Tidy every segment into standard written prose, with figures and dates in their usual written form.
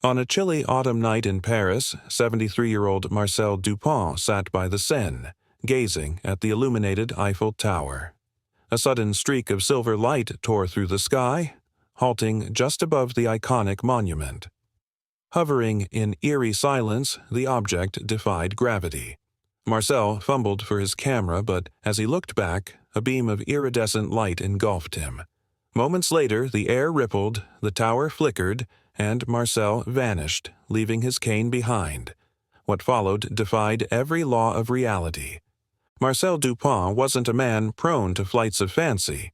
On a chilly autumn night in Paris, 73-year-old Marcel Dupont sat by the Seine, gazing at the illuminated Eiffel Tower. A sudden streak of silver light tore through the sky, halting just above the iconic monument. Hovering in eerie silence, the object defied gravity. Marcel fumbled for his camera, but as he looked back, a beam of iridescent light engulfed him. Moments later, the air rippled, the tower flickered, and Marcel vanished, leaving his cane behind. What followed defied every law of reality. Marcel Dupont wasn't a man prone to flights of fancy.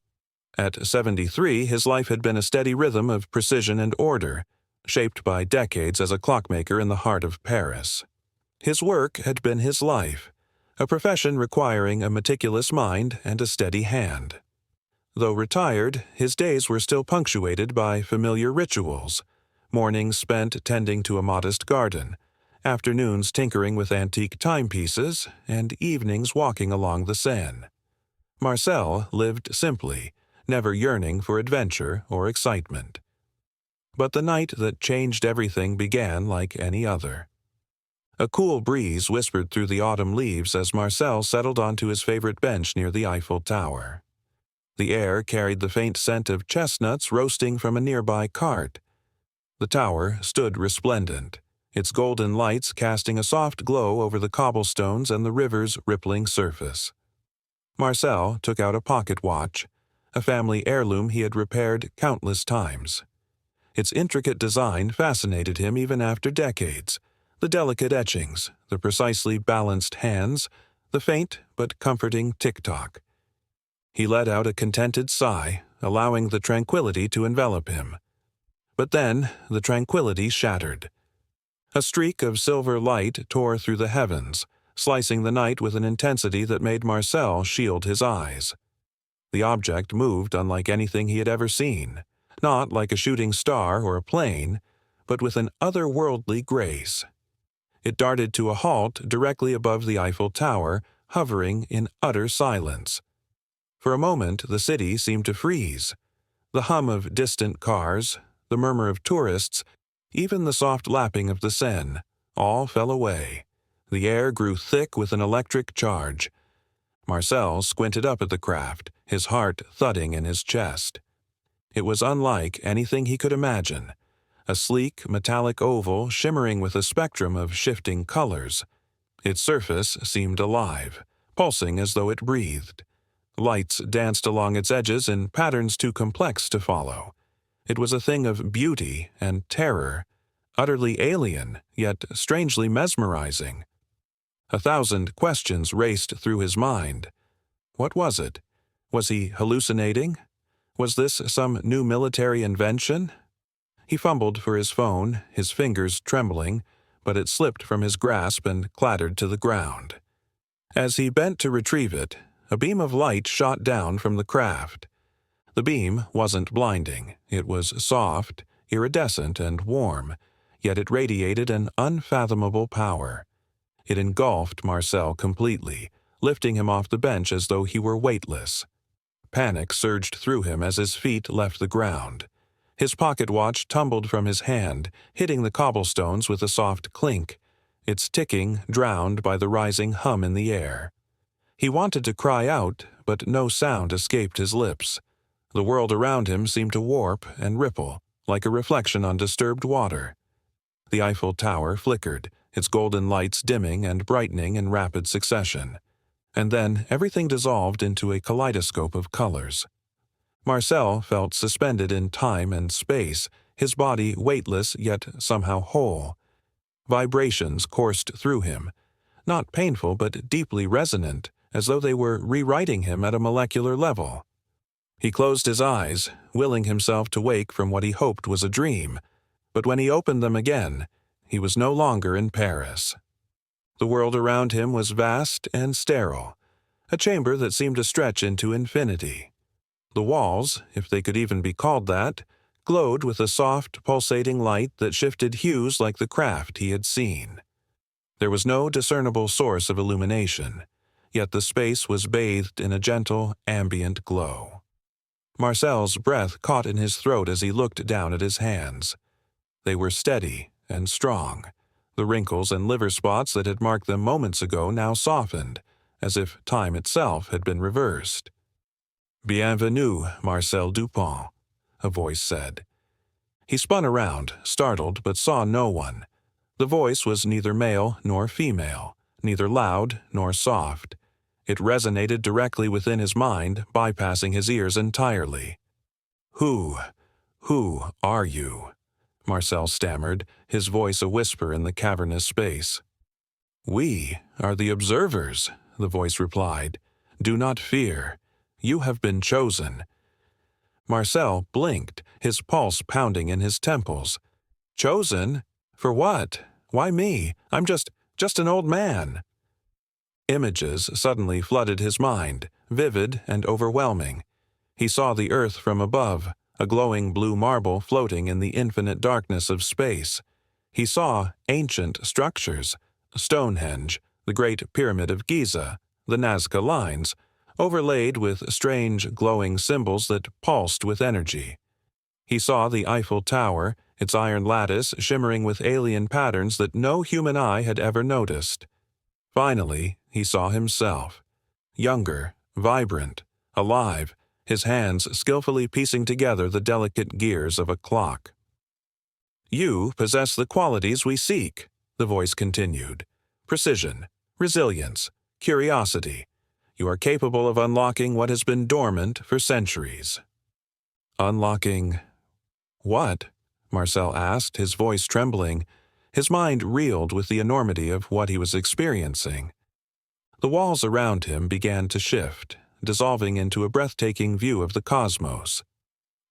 At 73, his life had been a steady rhythm of precision and order, shaped by decades as a clockmaker in the heart of Paris. His work had been his life, a profession requiring a meticulous mind and a steady hand. Though retired, his days were still punctuated by familiar rituals, mornings spent tending to a modest garden, afternoons tinkering with antique timepieces, and evenings walking along the Seine. Marcel lived simply, never yearning for adventure or excitement. But the night that changed everything began like any other. A cool breeze whispered through the autumn leaves as Marcel settled onto his favorite bench near the Eiffel Tower. The air carried the faint scent of chestnuts roasting from a nearby cart. The tower stood resplendent, its golden lights casting a soft glow over the cobblestones and the river's rippling surface. Marcel took out a pocket watch, a family heirloom he had repaired countless times. Its intricate design fascinated him even after decades. The delicate etchings, the precisely balanced hands, the faint but comforting tick-tock. He let out a contented sigh, allowing the tranquility to envelop him. But then the tranquility shattered. A streak of silver light tore through the heavens, slicing the night with an intensity that made Marcel shield his eyes. The object moved unlike anything he had ever seen, not like a shooting star or a plane, but with an otherworldly grace. It darted to a halt directly above the Eiffel Tower, hovering in utter silence. For a moment, the city seemed to freeze. The hum of distant cars, the murmur of tourists, even the soft lapping of the Seine, all fell away. The air grew thick with an electric charge. Marcel squinted up at the craft, his heart thudding in his chest. It was unlike anything he could imagine. A sleek, metallic oval shimmering with a spectrum of shifting colors. Its surface seemed alive, pulsing as though it breathed. Lights danced along its edges in patterns too complex to follow. It was a thing of beauty and terror, utterly alien, yet strangely mesmerizing. 1,000 questions raced through his mind. What was it? Was he hallucinating? Was this some new military invention? He fumbled for his phone, his fingers trembling, but it slipped from his grasp and clattered to the ground. As he bent to retrieve it, a beam of light shot down from the craft. The beam wasn't blinding. It was soft, iridescent, and warm, yet it radiated an unfathomable power. It engulfed Marcel completely, lifting him off the bench as though he were weightless. Panic surged through him as his feet left the ground. His pocket watch tumbled from his hand, hitting the cobblestones with a soft clink, its ticking drowned by the rising hum in the air. He wanted to cry out, but no sound escaped his lips. The world around him seemed to warp and ripple, like a reflection on disturbed water. The Eiffel Tower flickered, its golden lights dimming and brightening in rapid succession. And then everything dissolved into a kaleidoscope of colors. Marcel felt suspended in time and space, his body weightless yet somehow whole. Vibrations coursed through him, not painful but deeply resonant, as though they were rewriting him at a molecular level. He closed his eyes, willing himself to wake from what he hoped was a dream, but when he opened them again, he was no longer in Paris. The world around him was vast and sterile, a chamber that seemed to stretch into infinity. The walls, if they could even be called that, glowed with a soft, pulsating light that shifted hues like the craft he had seen. There was no discernible source of illumination, yet the space was bathed in a gentle, ambient glow. Marcel's breath caught in his throat as he looked down at his hands. They were steady, and strong. The wrinkles and liver spots that had marked them moments ago now softened, as if time itself had been reversed. "Bienvenue, Marcel Dupont," a voice said. He spun around, startled, but saw no one. The voice was neither male nor female, neither loud nor soft. It resonated directly within his mind, bypassing his ears entirely. Who are you?" Marcel stammered, his voice a whisper in the cavernous space. "We are the observers," the voice replied. "Do not fear. You have been chosen." Marcel blinked, his pulse pounding in his temples. "Chosen? For what? Why me? I'm just an old man." Images suddenly flooded his mind, vivid and overwhelming. He saw the earth from above, a glowing blue marble floating in the infinite darkness of space. He saw ancient structures, Stonehenge, the Great Pyramid of Giza, the Nazca Lines, overlaid with strange glowing symbols that pulsed with energy. He saw the Eiffel Tower, its iron lattice shimmering with alien patterns that no human eye had ever noticed. Finally, he saw himself. Younger, vibrant, alive, his hands skillfully piecing together the delicate gears of a clock. "You possess the qualities we seek," the voice continued. "Precision, resilience, curiosity. You are capable of unlocking what has been dormant for centuries." "Unlocking what?" Marcel asked, his voice trembling. His mind reeled with the enormity of what he was experiencing. The walls around him began to shift, dissolving into a breathtaking view of the cosmos.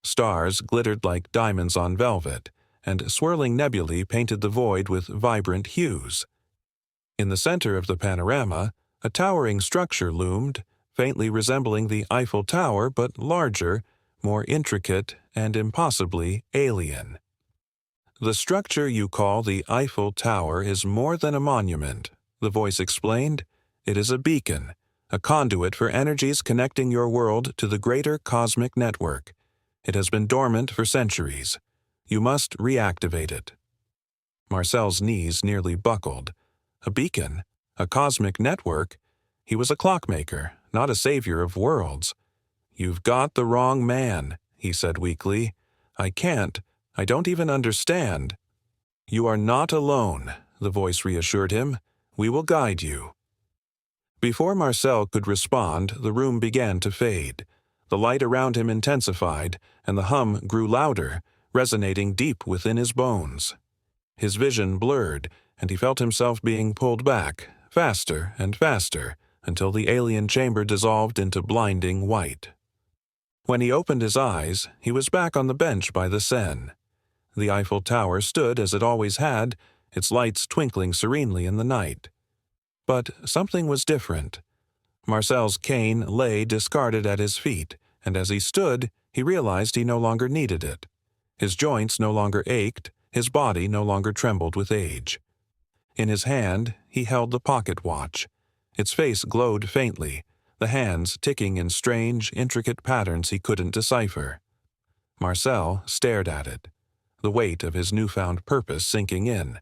Stars glittered like diamonds on velvet, and swirling nebulae painted the void with vibrant hues. In the center of the panorama, a towering structure loomed, faintly resembling the Eiffel Tower but larger, more intricate, and impossibly alien. "The structure you call the Eiffel Tower is more than a monument," the voice explained. "It is a beacon, a conduit for energies connecting your world to the greater cosmic network. It has been dormant for centuries. You must reactivate it." Marcel's knees nearly buckled. A beacon? A cosmic network? He was a clockmaker, not a savior of worlds. "You've got the wrong man," he said weakly. I don't even understand." "You are not alone," the voice reassured him. "We will guide you." Before Marcel could respond, the room began to fade. The light around him intensified, and the hum grew louder, resonating deep within his bones. His vision blurred, and he felt himself being pulled back, faster and faster, until the alien chamber dissolved into blinding white. When he opened his eyes, he was back on the bench by the Seine. The Eiffel Tower stood as it always had, its lights twinkling serenely in the night. But something was different. Marcel's cane lay discarded at his feet, and as he stood, he realized he no longer needed it. His joints no longer ached, his body no longer trembled with age. In his hand, he held the pocket watch. Its face glowed faintly, the hands ticking in strange, intricate patterns he couldn't decipher. Marcel stared at it, the weight of his newfound purpose sinking in.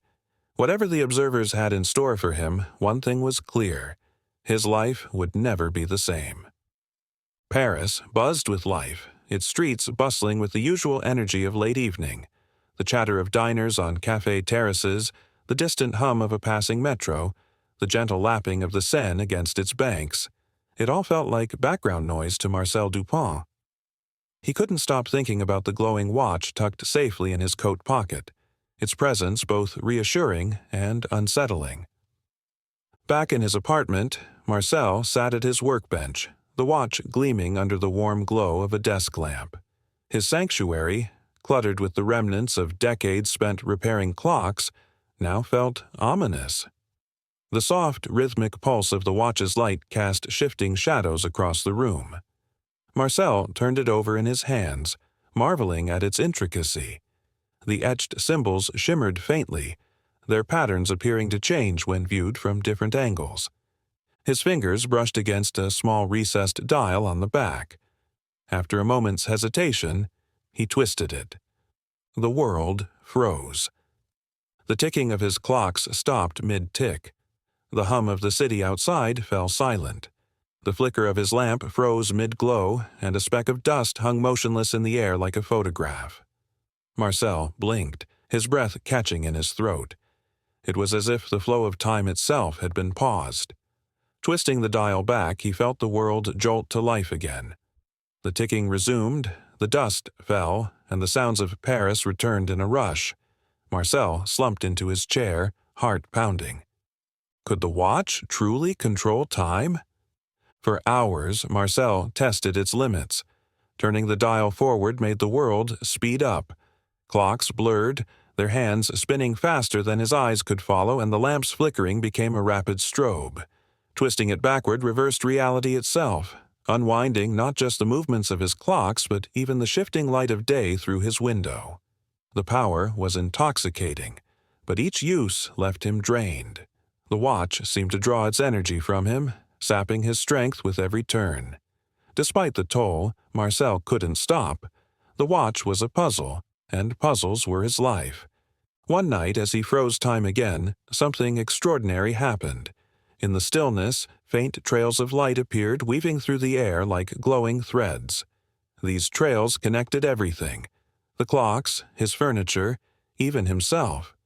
Whatever the observers had in store for him, one thing was clear: his life would never be the same. Paris buzzed with life, its streets bustling with the usual energy of late evening. The chatter of diners on café terraces, the distant hum of a passing metro, the gentle lapping of the Seine against its banks. It all felt like background noise to Marcel Dupont. He couldn't stop thinking about the glowing watch tucked safely in his coat pocket, its presence both reassuring and unsettling. Back in his apartment, Marcel sat at his workbench, the watch gleaming under the warm glow of a desk lamp. His sanctuary, cluttered with the remnants of decades spent repairing clocks, now felt ominous. The soft, rhythmic pulse of the watch's light cast shifting shadows across the room. Marcel turned it over in his hands, marveling at its intricacy. The etched symbols shimmered faintly, their patterns appearing to change when viewed from different angles. His fingers brushed against a small recessed dial on the back. After a moment's hesitation, he twisted it. The world froze. The ticking of his clocks stopped mid-tick. The hum of the city outside fell silent. The flicker of his lamp froze mid-glow, and a speck of dust hung motionless in the air like a photograph. Marcel blinked, his breath catching in his throat. It was as if the flow of time itself had been paused. Twisting the dial back, he felt the world jolt to life again. The ticking resumed, the dust fell, and the sounds of Paris returned in a rush. Marcel slumped into his chair, heart pounding. Could the watch truly control time? For hours, Marcel tested its limits. Turning the dial forward made the world speed up. Clocks blurred, their hands spinning faster than his eyes could follow, and the lamp's flickering became a rapid strobe. Twisting it backward reversed reality itself, unwinding not just the movements of his clocks, but even the shifting light of day through his window. The power was intoxicating, but each use left him drained. The watch seemed to draw its energy from him, sapping his strength with every turn. Despite the toll, Marcel couldn't stop. The watch was a puzzle, and puzzles were his life. One night, as he froze time again, something extraordinary happened. In the stillness, faint trails of light appeared, weaving through the air like glowing threads. These trails connected everything: the clocks, his furniture, even himself.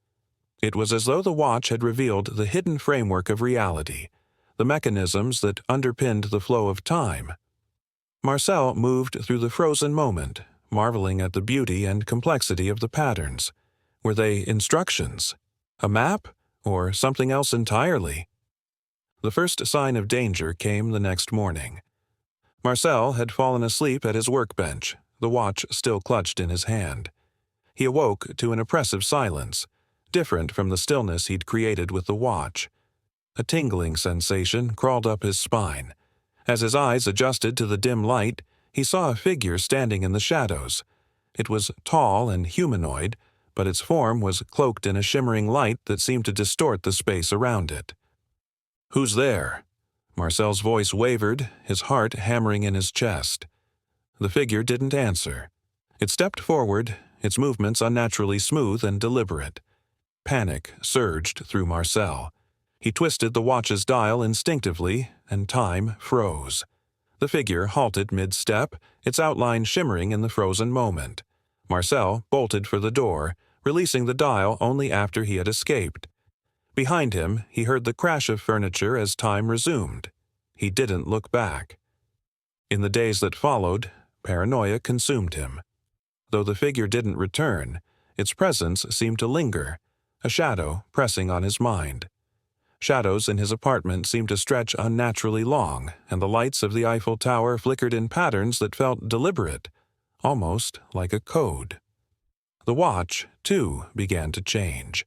It was as though the watch had revealed the hidden framework of reality, the mechanisms that underpinned the flow of time. Marcel moved through the frozen moment, marveling at the beauty and complexity of the patterns. Were they instructions? A map? Or something else entirely? The first sign of danger came the next morning. Marcel had fallen asleep at his workbench, the watch still clutched in his hand. He awoke to an oppressive silence, different from the stillness he'd created with the watch. A tingling sensation crawled up his spine. As his eyes adjusted to the dim light, he saw a figure standing in the shadows. It was tall and humanoid, but its form was cloaked in a shimmering light that seemed to distort the space around it. "Who's there?" Marcel's voice wavered, his heart hammering in his chest. The figure didn't answer. It stepped forward, its movements unnaturally smooth and deliberate. Panic surged through Marcel. He twisted the watch's dial instinctively, and time froze. The figure halted mid-step, its outline shimmering in the frozen moment. Marcel bolted for the door, releasing the dial only after he had escaped. Behind him, he heard the crash of furniture as time resumed. He didn't look back. In the days that followed, paranoia consumed him. Though the figure didn't return, its presence seemed to linger, a shadow pressing on his mind. Shadows in his apartment seemed to stretch unnaturally long, and the lights of the Eiffel Tower flickered in patterns that felt deliberate, almost like a code. The watch, too, began to change.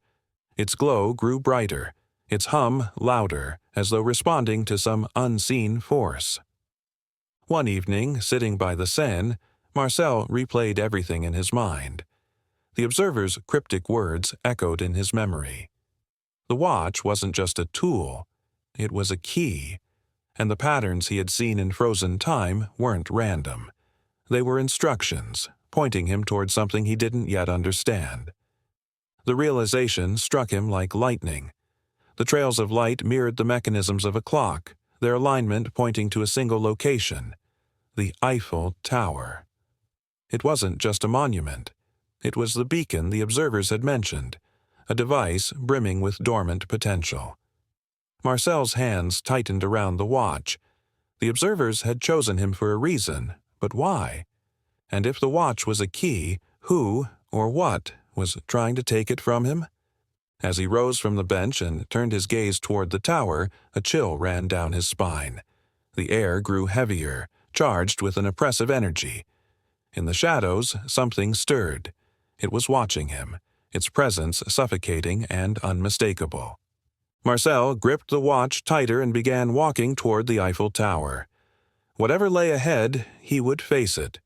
Its glow grew brighter, its hum louder, as though responding to some unseen force. One evening, sitting by the Seine, Marcel replayed everything in his mind. The observer's cryptic words echoed in his memory. The watch wasn't just a tool, it was a key, and the patterns he had seen in frozen time weren't random. They were instructions, pointing him toward something he didn't yet understand. The realization struck him like lightning. The trails of light mirrored the mechanisms of a clock, their alignment pointing to a single location: the Eiffel Tower. It wasn't just a monument. It was the beacon the observers had mentioned, a device brimming with dormant potential. Marcel's hands tightened around the watch. The observers had chosen him for a reason, but why? And if the watch was a key, who, or what, was trying to take it from him? As he rose from the bench and turned his gaze toward the tower, a chill ran down his spine. The air grew heavier, charged with an oppressive energy. In the shadows, something stirred. It was watching him, its presence suffocating and unmistakable. Marcel gripped the watch tighter and began walking toward the Eiffel Tower. Whatever lay ahead, he would face it.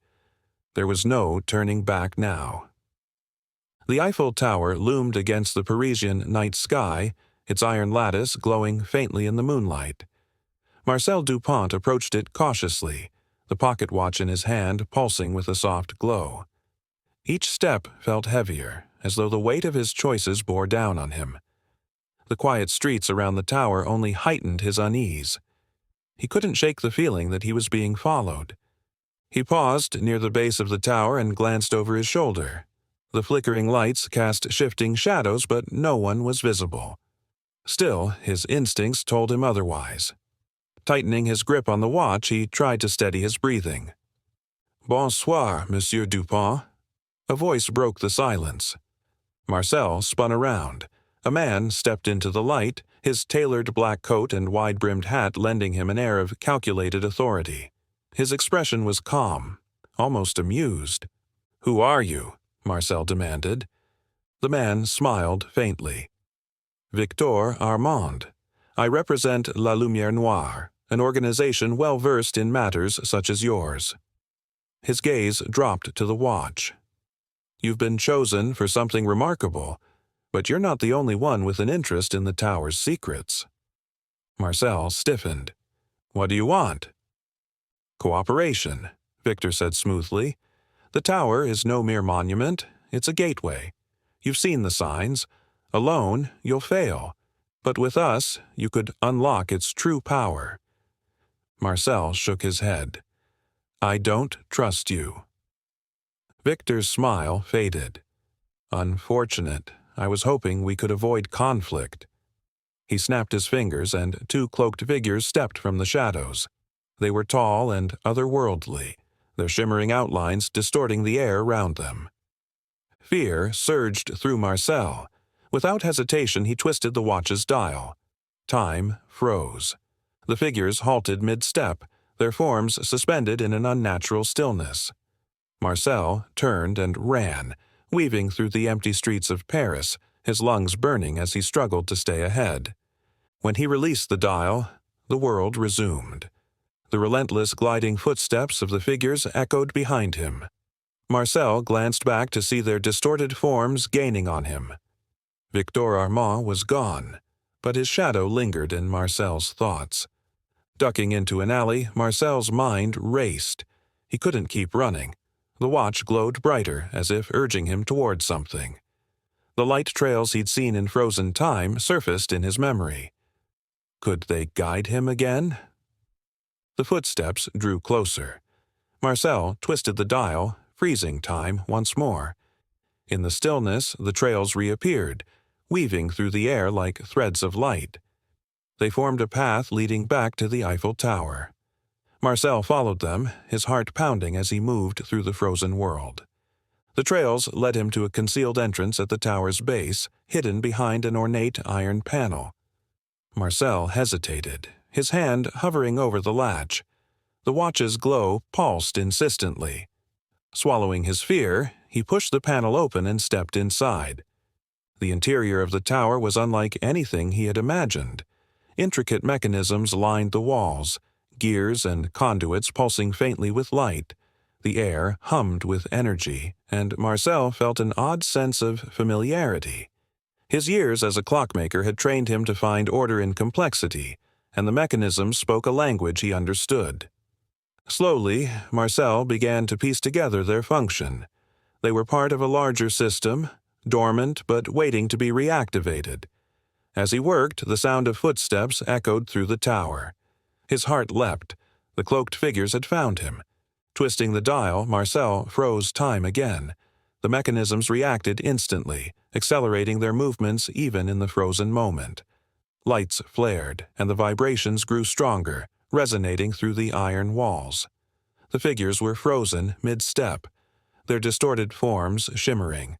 There was no turning back now. The Eiffel Tower loomed against the Parisian night sky, its iron lattice glowing faintly in the moonlight. Marcel Dupont approached it cautiously, the pocket watch in his hand pulsing with a soft glow. Each step felt heavier, as though the weight of his choices bore down on him. The quiet streets around the tower only heightened his unease. He couldn't shake the feeling that he was being followed. He paused near the base of the tower and glanced over his shoulder. The flickering lights cast shifting shadows, but no one was visible. Still, his instincts told him otherwise. Tightening his grip on the watch, he tried to steady his breathing. "Bonsoir, Monsieur Dupont." A voice broke the silence. Marcel spun around. A man stepped into the light, his tailored black coat and wide-brimmed hat lending him an air of calculated authority. His expression was calm, almost amused. "Who are you?" Marcel demanded. The man smiled faintly. "Victor Armand. I represent La Lumière Noire, an organization well versed in matters such as yours." His gaze dropped to the watch. "You've been chosen for something remarkable, but you're not the only one with an interest in the tower's secrets." Marcel stiffened. "What do you want?" "Cooperation," Victor said smoothly. "The tower is no mere monument, it's a gateway. You've seen the signs. Alone, you'll fail. But with us, you could unlock its true power." Marcel shook his head. "I don't trust you." Victor's smile faded. "Unfortunate. I was hoping we could avoid conflict." He snapped his fingers, and two cloaked figures stepped from the shadows. They were tall and otherworldly, their shimmering outlines distorting the air around them. Fear surged through Marcel. Without hesitation, he twisted the watch's dial. Time froze. The figures halted mid-step, their forms suspended in an unnatural stillness. Marcel turned and ran, weaving through the empty streets of Paris, his lungs burning as he struggled to stay ahead. When he released the dial, the world resumed. The relentless gliding footsteps of the figures echoed behind him. Marcel glanced back to see their distorted forms gaining on him. Victor Armand was gone, but his shadow lingered in Marcel's thoughts. Ducking into an alley, Marcel's mind raced. He couldn't keep running. The watch glowed brighter, as if urging him toward something. The light trails he'd seen in frozen time surfaced in his memory. Could they guide him again? The footsteps drew closer. Marcel twisted the dial, freezing time once more. In the stillness, the trails reappeared, weaving through the air like threads of light. They formed a path leading back to the Eiffel Tower. Marcel followed them, his heart pounding as he moved through the frozen world. The trails led him to a concealed entrance at the tower's base, hidden behind an ornate iron panel. Marcel hesitated, his hand hovering over the latch. The watch's glow pulsed insistently. Swallowing his fear, he pushed the panel open and stepped inside. The interior of the tower was unlike anything he had imagined. Intricate mechanisms lined the walls, gears and conduits pulsing faintly with light. The air hummed with energy, and Marcel felt an odd sense of familiarity. His years as a clockmaker had trained him to find order in complexity, and the mechanisms spoke a language he understood. Slowly, Marcel began to piece together their function. They were part of a larger system, dormant but waiting to be reactivated. As he worked, the sound of footsteps echoed through the tower. His heart leapt. The cloaked figures had found him. Twisting the dial, Marcel froze time again. The mechanisms reacted instantly, accelerating their movements even in the frozen moment. Lights flared, and the vibrations grew stronger, resonating through the iron walls. The figures were frozen mid-step, their distorted forms shimmering.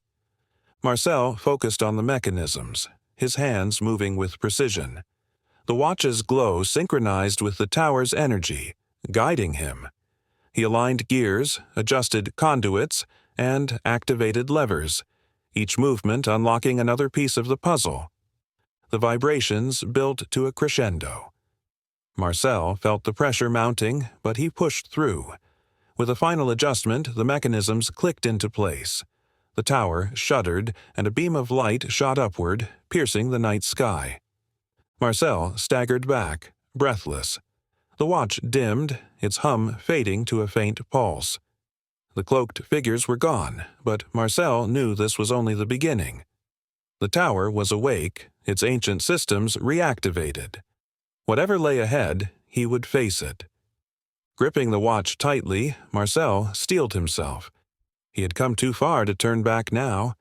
Marcel focused on the mechanisms, his hands moving with precision. The watch's glow synchronized with the tower's energy, guiding him. He aligned gears, adjusted conduits, and activated levers, each movement unlocking another piece of the puzzle. The vibrations built to a crescendo. Marcel felt the pressure mounting, but he pushed through. With a final adjustment, the mechanisms clicked into place. The tower shuddered, and a beam of light shot upward, piercing the night sky. Marcel staggered back, breathless. The watch dimmed, its hum fading to a faint pulse. The cloaked figures were gone, but Marcel knew this was only the beginning. The tower was awake, its ancient systems reactivated. Whatever lay ahead, he would face it. Gripping the watch tightly, Marcel steeled himself. He had come too far to turn back now.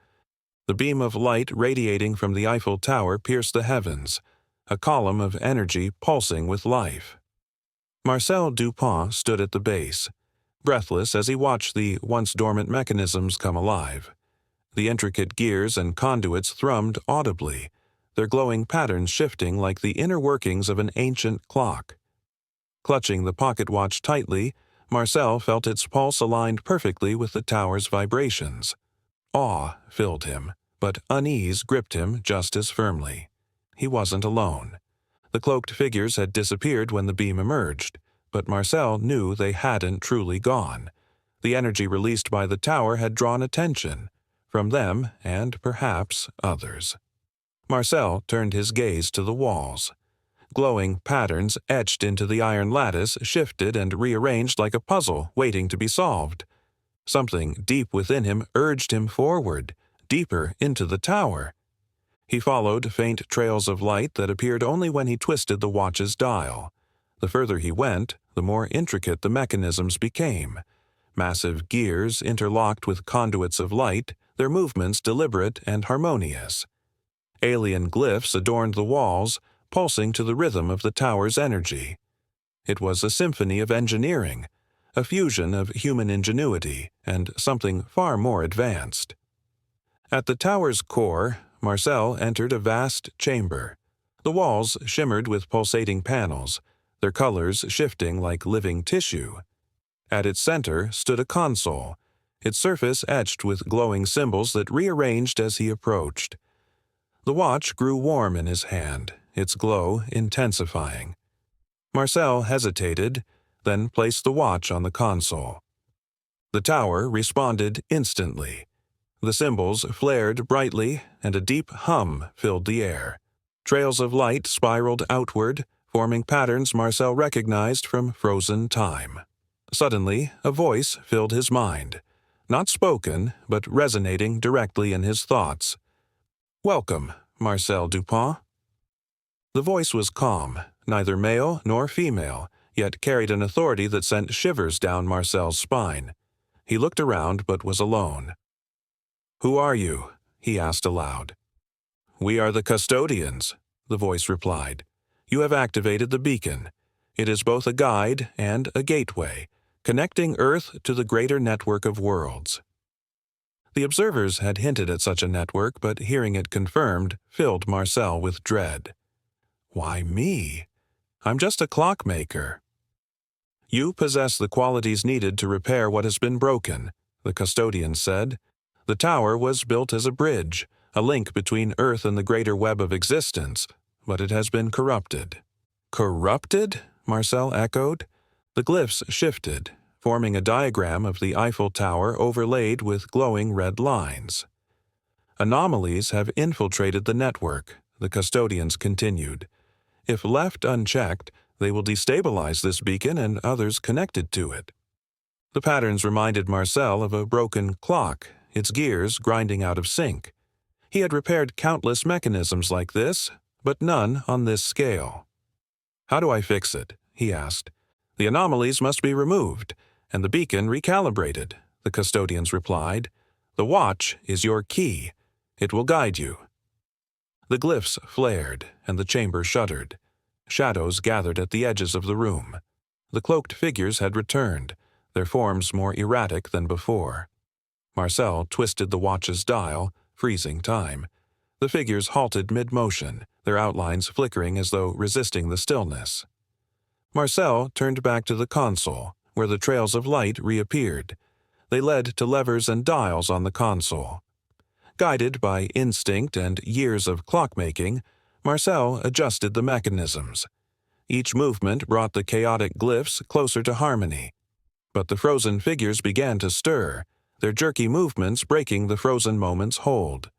The beam of light radiating from the Eiffel Tower pierced the heavens, a column of energy pulsing with life. Marcel Dupont stood at the base, breathless as he watched the once-dormant mechanisms come alive. The intricate gears and conduits thrummed audibly, their glowing patterns shifting like the inner workings of an ancient clock. Clutching the pocket watch tightly, Marcel felt its pulse aligned perfectly with the tower's vibrations. Awe filled him, but unease gripped him just as firmly. He wasn't alone. The cloaked figures had disappeared when the beam emerged, but Marcel knew they hadn't truly gone. The energy released by the tower had drawn attention, from them and perhaps others. Marcel turned his gaze to the walls. Glowing patterns etched into the iron lattice shifted and rearranged like a puzzle waiting to be solved. Something deep within him urged him forward, deeper into the tower. He followed faint trails of light that appeared only when he twisted the watch's dial. The further he went, the more intricate the mechanisms became. Massive gears interlocked with conduits of light, their movements deliberate and harmonious. Alien glyphs adorned the walls, pulsing to the rhythm of the tower's energy. It was a symphony of engineering, a fusion of human ingenuity and something far more advanced. At the tower's core, Marcel entered a vast chamber. The walls shimmered with pulsating panels, their colors shifting like living tissue. At its center stood a console, its surface etched with glowing symbols that rearranged as he approached. The watch grew warm in his hand, its glow intensifying. Marcel hesitated, then placed the watch on the console. The tower responded instantly. The symbols flared brightly, and a deep hum filled the air. Trails of light spiraled outward, forming patterns Marcel recognized from frozen time. Suddenly, a voice filled his mind, not spoken, but resonating directly in his thoughts. "Welcome, Marcel Dupont." The voice was calm, neither male nor female, yet carried an authority that sent shivers down Marcel's spine. He looked around but was alone. "Who are you?" he asked aloud. "We are the custodians," the voice replied. "You have activated the beacon. It is both a guide and a gateway, connecting Earth to the greater network of worlds." The observers had hinted at such a network, but hearing it confirmed filled Marcel with dread. "Why me? I'm just a clockmaker." "You possess the qualities needed to repair what has been broken," the custodian said. "The tower was built as a bridge, a link between Earth and the greater web of existence, but it has been corrupted." "Corrupted?" Marcel echoed. The glyphs shifted, forming a diagram of the Eiffel Tower overlaid with glowing red lines. "Anomalies have infiltrated the network," the custodians continued. "If left unchecked, they will destabilize this beacon and others connected to it." The patterns reminded Marcel of a broken clock, its gears grinding out of sync. He had repaired countless mechanisms like this, but none on this scale. "How do I fix it?" he asked. "The anomalies must be removed, and the beacon recalibrated," the custodians replied. "The watch is your key. It will guide you." The glyphs flared, and the chamber shuddered. Shadows gathered at the edges of the room. The cloaked figures had returned, their forms more erratic than before. Marcel twisted the watch's dial, freezing time. The figures halted mid-motion, their outlines flickering as though resisting the stillness. Marcel turned back to the console, where the trails of light reappeared. They led to levers and dials on the console. Guided by instinct and years of clockmaking, Marcel adjusted the mechanisms. Each movement brought the chaotic glyphs closer to harmony. But the frozen figures began to stir, their jerky movements breaking the frozen moment's hold.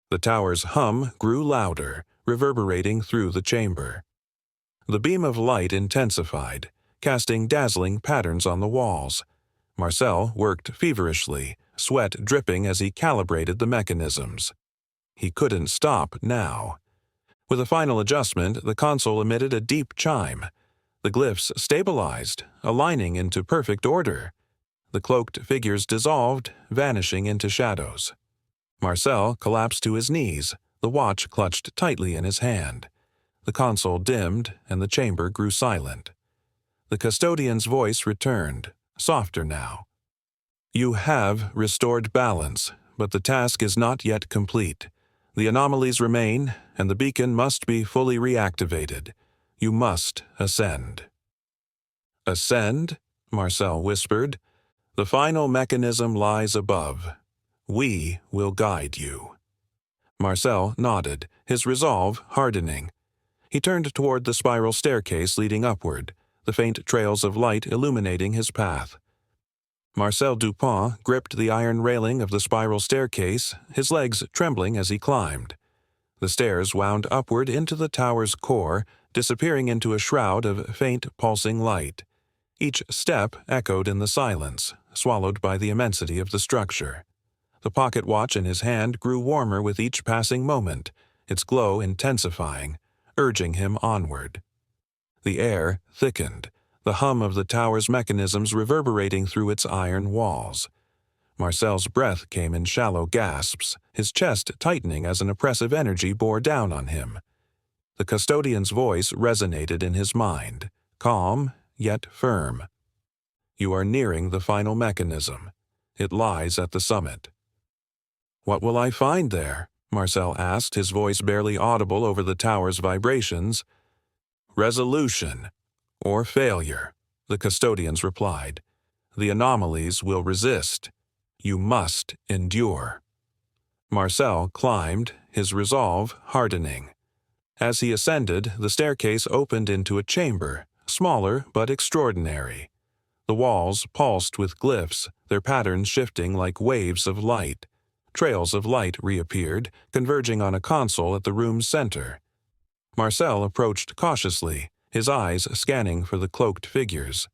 The tower's hum grew louder, reverberating through the chamber. The beam of light intensified, casting dazzling patterns on the walls. Marcel worked feverishly, sweat dripping as he calibrated the mechanisms. He couldn't stop now. With a final adjustment, the console emitted a deep chime. The glyphs stabilized, aligning into perfect order. The cloaked figures dissolved, vanishing into shadows. Marcel collapsed to his knees, the watch clutched tightly in his hand. The console dimmed, and the chamber grew silent. The custodian's voice returned, softer now. "You have restored balance, but the task is not yet complete. The anomalies remain, and the beacon must be fully reactivated. You must ascend." "Ascend?" Marcel whispered. "The final mechanism lies above. We will guide you." Marcel nodded, his resolve hardening. He turned toward the spiral staircase leading upward, the faint trails of light illuminating his path. Marcel Dupont gripped the iron railing of the spiral staircase, his legs trembling as he climbed. The stairs wound upward into the tower's core, disappearing into a shroud of faint, pulsing light. Each step echoed in the silence, swallowed by the immensity of the structure. The pocket watch in his hand grew warmer with each passing moment, its glow intensifying, urging him onward. The air thickened, the hum of the tower's mechanisms reverberating through its iron walls. Marcel's breath came in shallow gasps, his chest tightening as an oppressive energy bore down on him. The custodian's voice resonated in his mind, calm yet firm. "You are nearing the final mechanism. It lies at the summit." "What will I find there?" Marcel asked, his voice barely audible over the tower's vibrations. "Resolution. Or failure," the custodians replied. "The anomalies will resist. You must endure." Marcel climbed, his resolve hardening. As he ascended, the staircase opened into a chamber, smaller but extraordinary. The walls pulsed with glyphs, their patterns shifting like waves of light. Trails of light reappeared, converging on a console at the room's center. Marcel approached cautiously, his eyes scanning for the cloaked figures.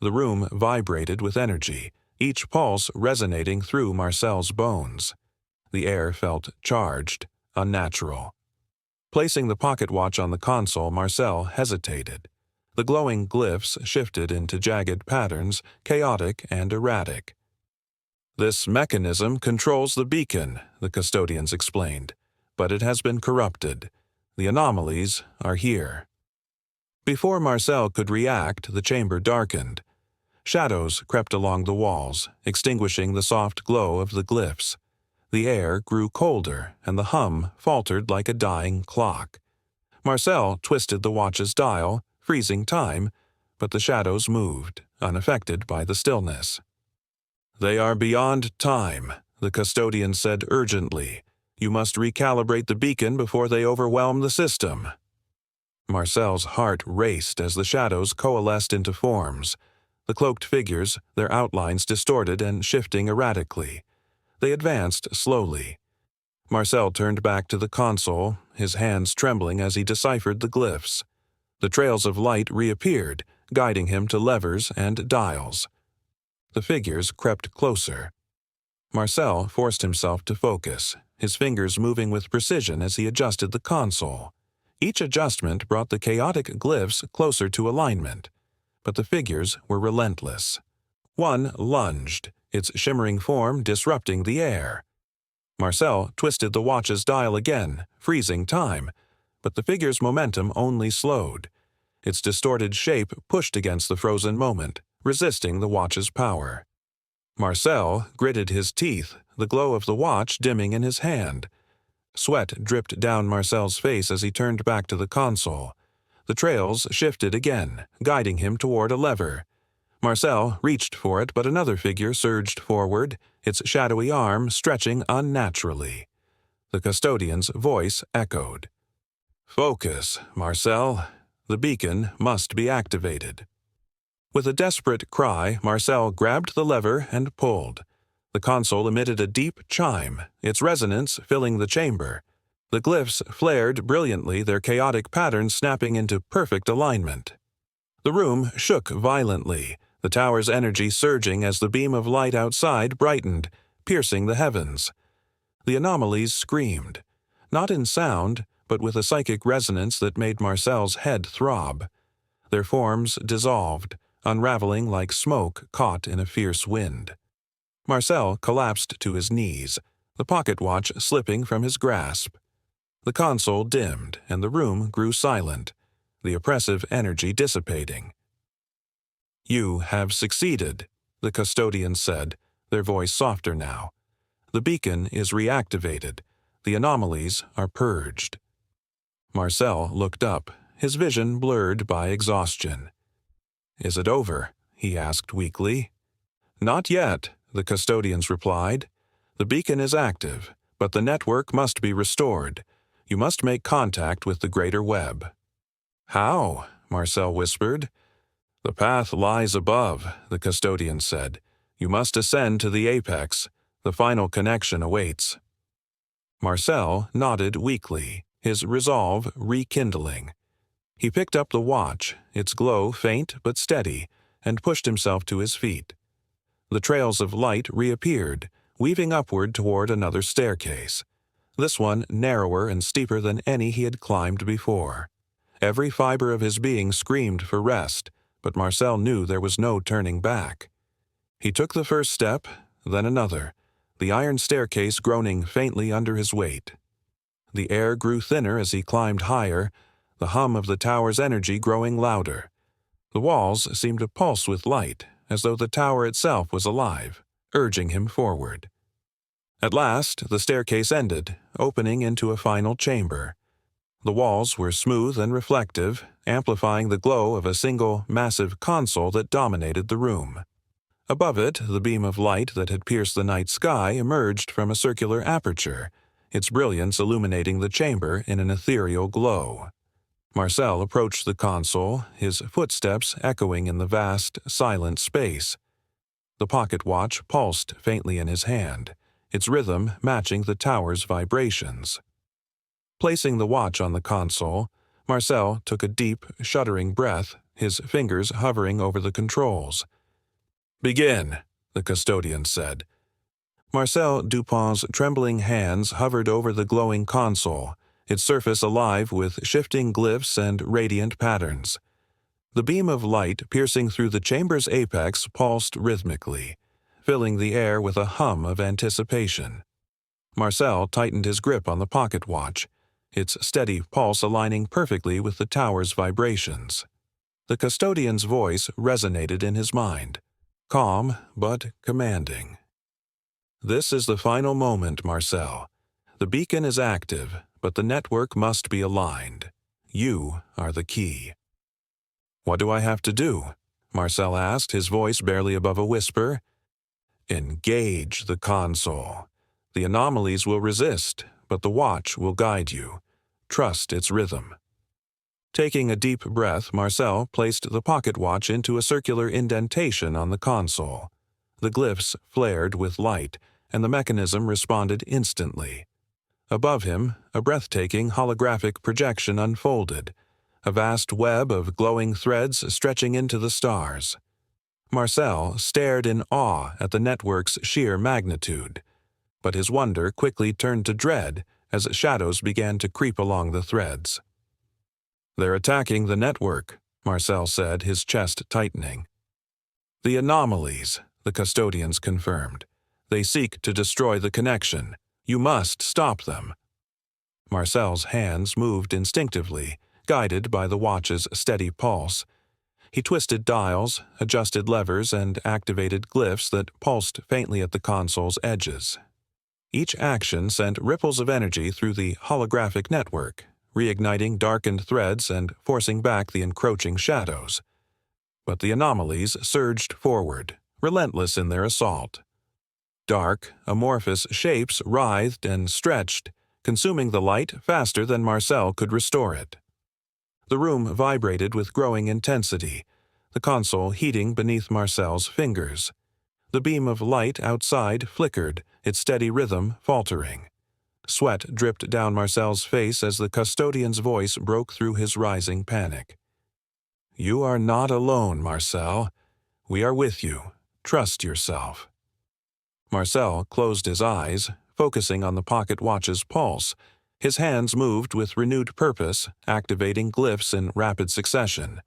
The room vibrated with energy, each pulse resonating through Marcel's bones. The air felt charged, unnatural. Placing the pocket watch on the console, Marcel hesitated. The glowing glyphs shifted into jagged patterns, chaotic and erratic. "This mechanism controls the beacon," the custodians explained, "but it has been corrupted. The anomalies are here." Before Marcel could react, the chamber darkened. Shadows crept along the walls, extinguishing the soft glow of the glyphs. The air grew colder, and the hum faltered like a dying clock. Marcel twisted the watch's dial, freezing time, but the shadows moved, unaffected by the stillness. "They are beyond time," the custodian said urgently. "You must recalibrate the beacon before they overwhelm the system." Marcel's heart raced as the shadows coalesced into forms. The cloaked figures, their outlines distorted and shifting erratically. They advanced slowly. Marcel turned back to the console, his hands trembling as he deciphered the glyphs. The trails of light reappeared, guiding him to levers and dials. The figures crept closer. Marcel forced himself to focus, his fingers moving with precision as he adjusted the console. Each adjustment brought the chaotic glyphs closer to alignment, but the figures were relentless. One lunged, its shimmering form disrupting the air. Marcel twisted the watch's dial again, freezing time, but the figure's momentum only slowed. Its distorted shape pushed against the frozen moment, resisting the watch's power. Marcel gritted his teeth, the glow of the watch dimming in his hand. Sweat dripped down Marcel's face as he turned back to the console. The trails shifted again, guiding him toward a lever. Marcel reached for it, but another figure surged forward, its shadowy arm stretching unnaturally. The custodian's voice echoed. "Focus, Marcel. The beacon must be activated." With a desperate cry, Marcel grabbed the lever and pulled. The console emitted a deep chime, its resonance filling the chamber. The glyphs flared brilliantly, their chaotic patterns snapping into perfect alignment. The room shook violently, the tower's energy surging as the beam of light outside brightened, piercing the heavens. The anomalies screamed, not in sound, but with a psychic resonance that made Marcel's head throb. Their forms dissolved, unraveling like smoke caught in a fierce wind. Marcel collapsed to his knees, the pocket watch slipping from his grasp. The console dimmed, and the room grew silent, the oppressive energy dissipating. "You have succeeded," the custodian said, their voice softer now. "The beacon is reactivated. The anomalies are purged." Marcel looked up, his vision blurred by exhaustion. "Is it over?" he asked weakly. "Not yet," the custodians replied. "The beacon is active, but the network must be restored. You must make contact with the greater web." "How?" Marcel whispered. "The path lies above," the custodian said. "You must ascend to the apex. The final connection awaits." Marcel nodded weakly, his resolve rekindling. He picked up the watch, its glow faint but steady, and pushed himself to his feet. The trails of light reappeared, weaving upward toward another staircase, this one narrower and steeper than any he had climbed before. Every fiber of his being screamed for rest, but Marcel knew there was no turning back. He took the first step, then another, the iron staircase groaning faintly under his weight. The air grew thinner as he climbed higher, the hum of the tower's energy growing louder. The walls seemed to pulse with light, as though the tower itself was alive, urging him forward. At last, the staircase ended, opening into a final chamber. The walls were smooth and reflective, amplifying the glow of a single, massive console that dominated the room. Above it, the beam of light that had pierced the night sky emerged from a circular aperture, its brilliance illuminating the chamber in an ethereal glow. Marcel approached the console, his footsteps echoing in the vast, silent space. The pocket watch pulsed faintly in his hand, its rhythm matching the tower's vibrations. Placing the watch on the console, Marcel took a deep, shuddering breath, his fingers hovering over the controls. "Begin," the custodian said. Marcel Dupont's trembling hands hovered over the glowing console, its surface alive with shifting glyphs and radiant patterns. The beam of light piercing through the chamber's apex pulsed rhythmically, filling the air with a hum of anticipation. Marcel tightened his grip on the pocket watch, its steady pulse aligning perfectly with the tower's vibrations. The custodian's voice resonated in his mind, calm but commanding. "This is the final moment, Marcel. The beacon is active, but the network must be aligned. You are the key." "What do I have to do?" Marcel asked, his voice barely above a whisper. "Engage the console. The anomalies will resist, but the watch will guide you. Trust its rhythm." Taking a deep breath, Marcel placed the pocket watch into a circular indentation on the console. The glyphs flared with light, and the mechanism responded instantly. Above him, a breathtaking holographic projection unfolded, a vast web of glowing threads stretching into the stars. Marcel stared in awe at the network's sheer magnitude, but his wonder quickly turned to dread as shadows began to creep along the threads. "They're attacking the network," Marcel said, his chest tightening. "The anomalies," the custodians confirmed. "They seek to destroy the connection. You must stop them." Marcel's hands moved instinctively, guided by the watch's steady pulse. He twisted dials, adjusted levers, and activated glyphs that pulsed faintly at the console's edges. Each action sent ripples of energy through the holographic network, reigniting darkened threads and forcing back the encroaching shadows. But the anomalies surged forward, relentless in their assault. Dark, amorphous shapes writhed and stretched, consuming the light faster than Marcel could restore it. The room vibrated with growing intensity, the console heating beneath Marcel's fingers. The beam of light outside flickered, its steady rhythm faltering. Sweat dripped down Marcel's face as the custodian's voice broke through his rising panic. "You are not alone, Marcel. We are with you. Trust yourself." Marcel closed his eyes, focusing on the pocket watch's pulse. His hands moved with renewed purpose, activating glyphs in rapid succession.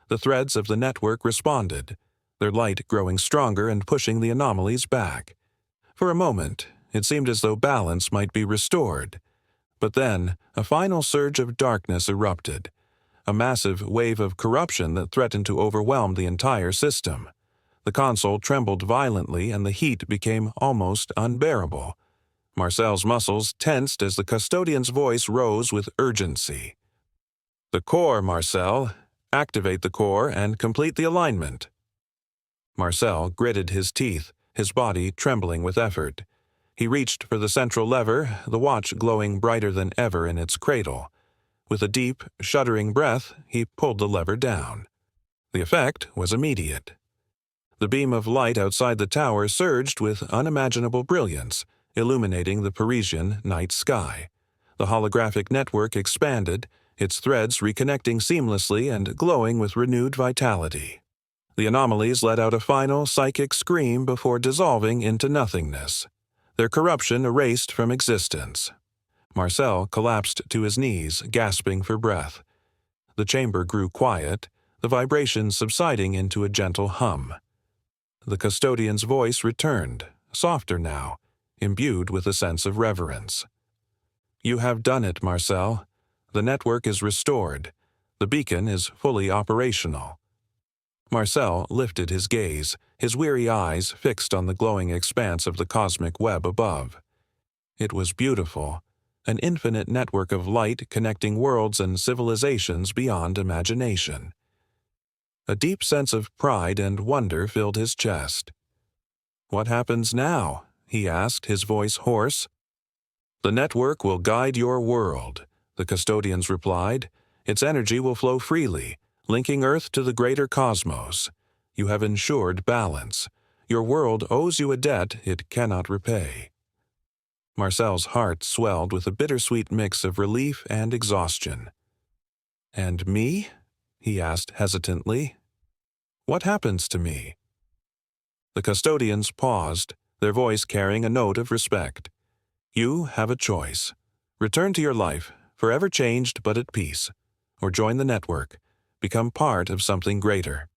The threads of the network responded, their light growing stronger and pushing the anomalies back. For a moment, it seemed as though balance might be restored. But then, a final surge of darkness erupted, a massive wave of corruption that threatened to overwhelm the entire system. The console trembled violently and the heat became almost unbearable. Marcel's muscles tensed as the custodian's voice rose with urgency. "The core, Marcel. Activate the core and complete the alignment." Marcel gritted his teeth, his body trembling with effort. He reached for the central lever, the watch glowing brighter than ever in its cradle. With a deep, shuddering breath, he pulled the lever down. The effect was immediate. The beam of light outside the tower surged with unimaginable brilliance, illuminating the Parisian night sky. The holographic network expanded, its threads reconnecting seamlessly and glowing with renewed vitality. The anomalies let out a final psychic scream before dissolving into nothingness, their corruption erased from existence. Marcel collapsed to his knees, gasping for breath. The chamber grew quiet, the vibrations subsiding into a gentle hum. The custodian's voice returned, softer now, imbued with a sense of reverence. "You have done it, Marcel. The network is restored. The beacon is fully operational." Marcel lifted his gaze, his weary eyes fixed on the glowing expanse of the cosmic web above. It was beautiful, an infinite network of light connecting worlds and civilizations beyond imagination. A deep sense of pride and wonder filled his chest. "What happens now?" he asked, his voice hoarse. "The network will guide your world," the custodians replied. "Its energy will flow freely, linking Earth to the greater cosmos. You have ensured balance. Your world owes you a debt it cannot repay." Marcel's heart swelled with a bittersweet mix of relief and exhaustion. "And me?" he asked hesitantly. "What happens to me?" The custodians paused, their voice carrying a note of respect. "You have a choice. Return to your life, forever changed but at peace, or join the network, become part of something greater."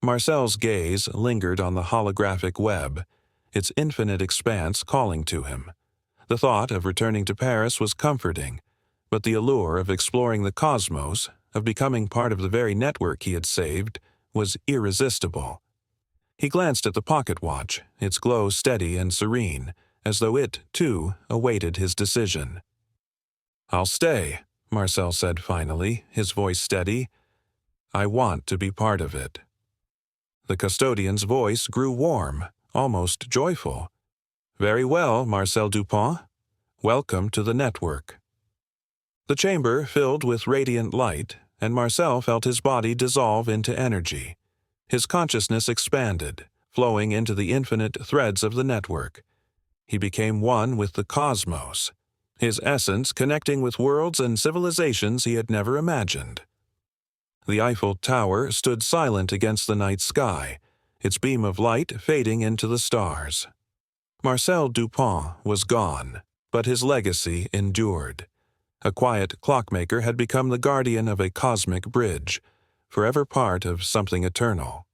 Marcel's gaze lingered on the holographic web, its infinite expanse calling to him. The thought of returning to Paris was comforting, but the allure of exploring the cosmos, of becoming part of the very network he had saved, was irresistible. He glanced at the pocket watch, its glow steady and serene, as though it, too, awaited his decision. "I'll stay," Marcel said finally, his voice steady. "I want to be part of it." The custodian's voice grew warm, almost joyful. "Very well, Marcel Dupont. Welcome to the network." The chamber filled with radiant light, and Marcel felt his body dissolve into energy. His consciousness expanded, flowing into the infinite threads of the network. He became one with the cosmos, his essence connecting with worlds and civilizations he had never imagined. The Eiffel Tower stood silent against the night sky, its beam of light fading into the stars. Marcel Dupont was gone, but his legacy endured. A quiet clockmaker had become the guardian of a cosmic bridge, forever part of something eternal.